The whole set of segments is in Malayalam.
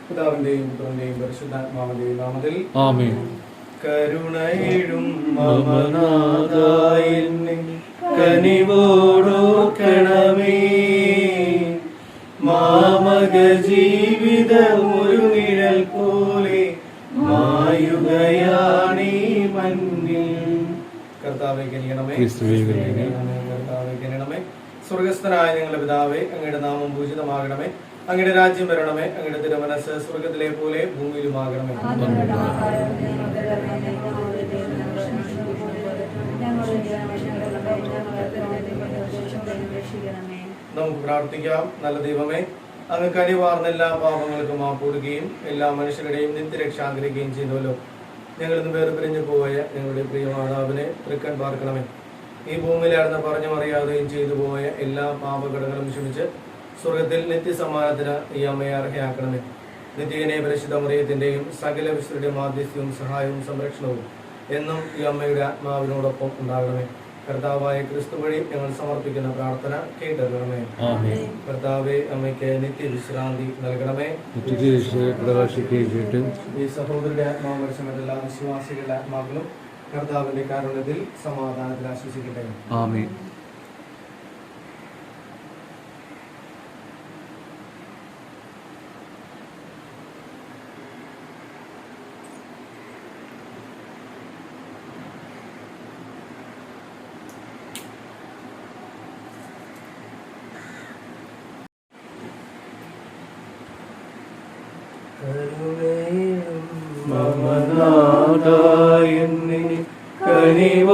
പിതാവിന്റെയും പുത്രന്റെയും പരിശുദ്ധാത്മാവിന്റെയും നാമത്തിൽ ആമേൻ. കരുണയിടും മമനാഥായെന്നെ കനിവോടോർക്കണമേ. മാമക ജീവിതമൊരു നിഴൽ പോലെ മായുകയാണീ മണ്ണിൽ. കർത്താവേ കനിയണമേ, കർത്താവേ കനിയണമേ. സ്വർഗസ്ഥനായ ഞങ്ങളുടെ പിതാവേ, അങ്ങയുടെ നാമം പൂജിതമാകണമേ. അങ്ങയുടെ രാജ്യം വരണമേ. അങ്ങയുടെ തിരുമനസ്സ് സ്വർഗത്തിലെ പോലെ ഭൂമിയിലുമാകണമേ. നമുക്ക് പ്രാർത്ഥിക്കാം. നല്ല ദൈവമേ, അങ്ങ് കനിവാർന്ന എല്ലാ പാപങ്ങൾക്കും മാപ്പുകൊടുക്കുകയും എല്ലാ മനുഷ്യരുടെയും നിത്യരക്ഷ ആഗ്രഹിക്കുകയും ചെയ്തുവല്ലോ. ഞങ്ങൾ ഇന്ന് വേറെ പിരിഞ്ഞു പോയ ഞങ്ങളുടെ പ്രിയ മാതാവിനെ തൃക്കൺ പാർക്കണമേ. ഈ ഭൂമിയിലായിരുന്ന പറഞ്ഞു അറിയാതെയും ചെയ്തു പോയ എല്ലാ പാപഘടകങ്ങളും ക്ഷമിച്ച് സ്വർഗത്തിൽ നിത്യസമ്മാനത്തിന് ഈ അമ്മയെ അർഹയാക്കണമേ. നിത്യനെ പരിശുദ്ധ മറിയത്തിന്റെയും സകല വിശുദ്ധരുടെയും മാധ്യസ്ഥ്യവും സഹായവും സംരക്ഷണവും എന്നും ഈ അമ്മയുടെ ആത്മാവിനോടൊപ്പം ഉണ്ടാകണമേ. കർത്താവായ ക്രിസ്തു വഴി ഞങ്ങൾ സമർപ്പിക്കുന്ന പ്രാർത്ഥന കേട്ടറിയണമേ. കർത്താവെ, അമ്മയ്ക്ക് നിത്യവിശ്രാന്തി നൽകണമേ. ഈ സഹോദരന്റെ ആത്മാവ് മരിച്ച എല്ലാ വിശ്വാസികളുടെ ആത്മാക്കളും കർത്താവിന്റെ കാരുണ്യത്തിൽ സമാധാനത്തിൽ ആശ്വസിക്കട്ടെ. ആമേൻ. മമനാഥായെന്നെ കനിവോടോർക്കണമേ.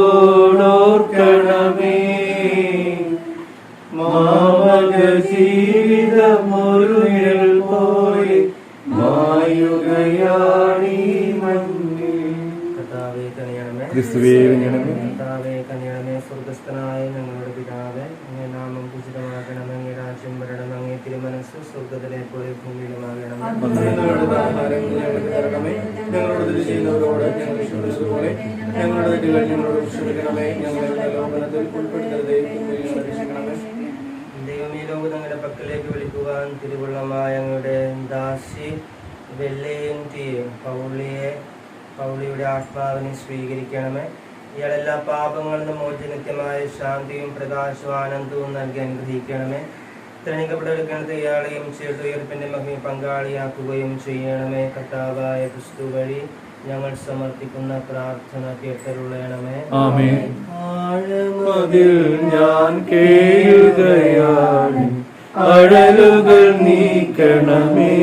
മാമക ജീവിതമൊരു നിഴൽ പോലെ മായുകയാണീ മണ്ണിൽ. കർത്താവേ കനിയണമേ, ക്രിസ്തുവേ കനിയണമേ. കർത്താവേ കനിയണമേ. സ്വർഗസ്ഥനായ ഞങ്ങളുടെ പിതാവേ, അങ്ങേ നാമം പൂജിതമാകണമേ. അങ്ങേ രാജ്യം വരണമേ. അങ്ങേ തിരുമനസ്സ് സ്വർഗത്തിലെ പോലെ ഭൂമിയിലുമാകണമേ. ഞങ്ങളോട് തെറ്റ് ചെയ്യുന്നവരോട് ഞങ്ങൾ ക്ഷമിച്ചതുപോലെ ഞങ്ങളുടെ തെറ്റുകൾ ഞങ്ങളോട് ക്ഷമിക്കണമേ. ഞങ്ങളുടെ ലോകത്തിൽ ഉൾപ്പെടുത്തരുതേ, രക്ഷിക്കണമേ. ദൈവമേ, ലോകം ഞങ്ങളുടെ പക്കലേക്ക് വിളിക്കുവാൻ തിരുവുള്ളമായ ഞങ്ങളുടെ ദാസി വെള്ളയും തീയും പൗളിയുടെ ആത്മാവിനെ സ്വീകരിക്കണമേ. ഇയാളെല്ലാ പാപങ്ങളിൽ നിന്നും മോചനത്യമായ ശാന്തിയും പ്രകാശവും ആനന്ദവും നൽകി അനുഗ്രഹിക്കണമേ. തിരഞ്ഞെടുക്കപ്പെട്ടവർക്ക് ഇയാളെയും ചേർത്ത് ഉയർപ്പിന്റെ മഹിമ പങ്കാളിയാക്കുകയും ചെയ്യണമേ. കർത്താവായ ക്രിസ്തു വഴി ഞങ്ങൾ സമർപ്പിക്കുന്ന പ്രാർത്ഥന കേട്ടരുളയണമേ. ആഴമതിൽ ഞാൻ കേഴുകയാണ്, അഴലുകൾ നീക്കണമേ.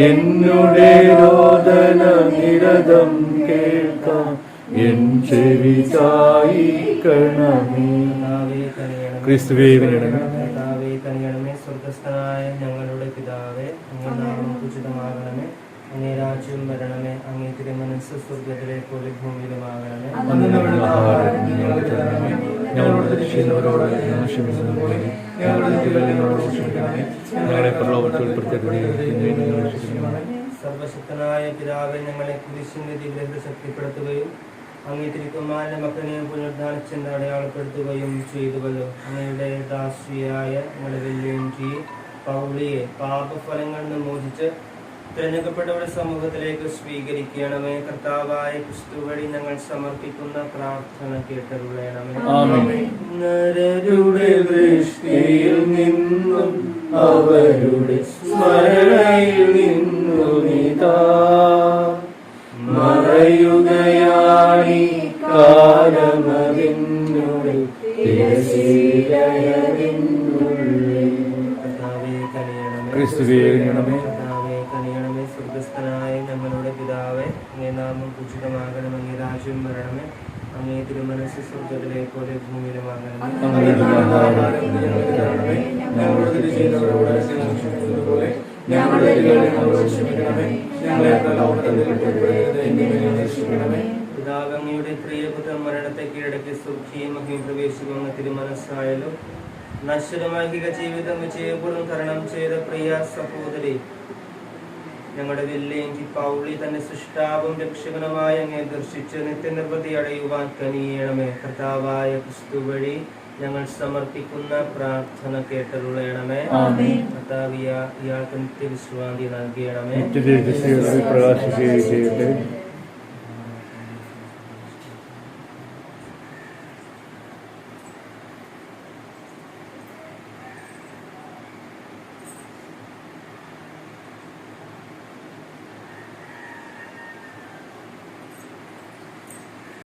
എന്നുടെ രോദന നിരതം കേൾക്കാം, എൻ ചെവി ചായിക്കണമേ. ക്രിസ്തുവേ കനിയണമേ. കർത്താവേ കനിയണമേ. സ്വർഗസ്ഥനായ ഞങ്ങളുടെ പിതാവേ, അങ്ങേ നാമം പൂജിതമാകണമേ. അങ്ങേ രാജ്യം വരണമേ. അങ്ങേ തിരുമനസ്സ് സ്വർഗത്തിലെ പോലെ ഭൂമിയിലുമാകണമേ. ഞങ്ങളോട് തെറ്റ് ചെയ്യുന്നവരോട് ഞങ്ങൾ ക്ഷമിക്കുന്നതുപോലെ ഞങ്ങളുടെ തെറ്റുകൾ ഞങ്ങളോട് ക്ഷമിക്കണമേ. ഞങ്ങളെ പ്രലോഭനത്തിൽ ഉൾപ്പെടുത്തരുതേ, സർവശക്തനായ പിതാവേ, ഞങ്ങളെ കുരിശിന്റെ ദിവ്യത ശക്തിപ്പെടുത്തുകയും അങ്ങേ തിരുക്കുമാരന്റെ മകനെ പുനരുദ്ധാനിച്ചെന്ന് അടയാളപ്പെടുത്തുകയും ചെയ്തുവല്ലോ. അങ്ങയുടെ ദാസിയായ ഞങ്ങളുടെ വെല്ലുവിളി പൗളിയെ പാപഫലങ്ങളിൽ നിന്ന് മോചിച്ച് തിരഞ്ഞെടുക്കപ്പെട്ടവരുടെ സമൂഹത്തിലേക്ക് സ്വീകരിക്കണമേ. കർത്താവായ ക്രിസ്തു വഴി ഞങ്ങൾ സമർപ്പിക്കുന്ന പ്രാർത്ഥന കേട്ടരുളയണമേ. നരരുടെ ദൃഷ്ടിയിൽ നിന്നും അവരുടെ സ്മരണയിൽ നിന്നുമിതാ മറയുകയാണി കാലമതിനുള്ളിൽ തിരശീലയതിനുള്ളിൽ. കർത്താവേ കനിയണമേ. ക്രിസ്തുവേ കനിയണമേ. കർത്താവേ കനിയണമേ. സ്വർഗസ്ഥനായ ഞങ്ങളുടെ പിതാവേ, അങ്ങേ നാമം പൂജിതമാകണമേ. അങ്ങേ രാജ്യം വരണമേ. അങ്ങേ തിരുമനസ്സ് സ്വർഗത്തിലെ പോലെ ഭൂമിയിലുമാകണമേ. ഞങ്ങളോട് തെറ്റ് ചെയ്യുന്നവരോട് ഞങ്ങൾ ക്ഷമിക്കുന്നതുപോലെ ഞങ്ങളുടെ തെറ്റുകൾ ഞങ്ങളോട് ക്ഷമിക്കണമേ. ഞങ്ങളെ പ്രലോഭനത്തിൽ ഉൾപ്പെടുത്തരുതേ, രക്ഷിക്കണമേ. പിതാവ് അങ്ങയുടെ പ്രിയപുത്രൻ മരണത്തെ കീഴടക്കി സുഖിയും മഹിമ പ്രവേശിക്കുന്ന തിരുമനസ്സായാലും നശ്വരമായ ജീവിതം വിജയപൂർവ്വം തരണം ചെയ്ത പ്രിയ സഹോദരി ഞങ്ങളുടെ വെല്ലേങ്കി പൗളി തന്റെ സൃഷ്ടാവും രക്ഷകനുമായ അങ്ങേ ദർശിച്ച് നിത്യനിർവൃതി അടയുവാൻ കനിയണമേ. കർത്താവായ ക്രിസ്തു വഴി ഞങ്ങൾ സമർപ്പിക്കുന്ന പ്രാർത്ഥന കേട്ടരുളയണമേ. കർത്താവിയ ഇയാൾക്ക് നിത്യവിശ്രാന്തി നൽകണമേ. പ്രകാശിക്കുകയും ചെയ്യട്ടെ.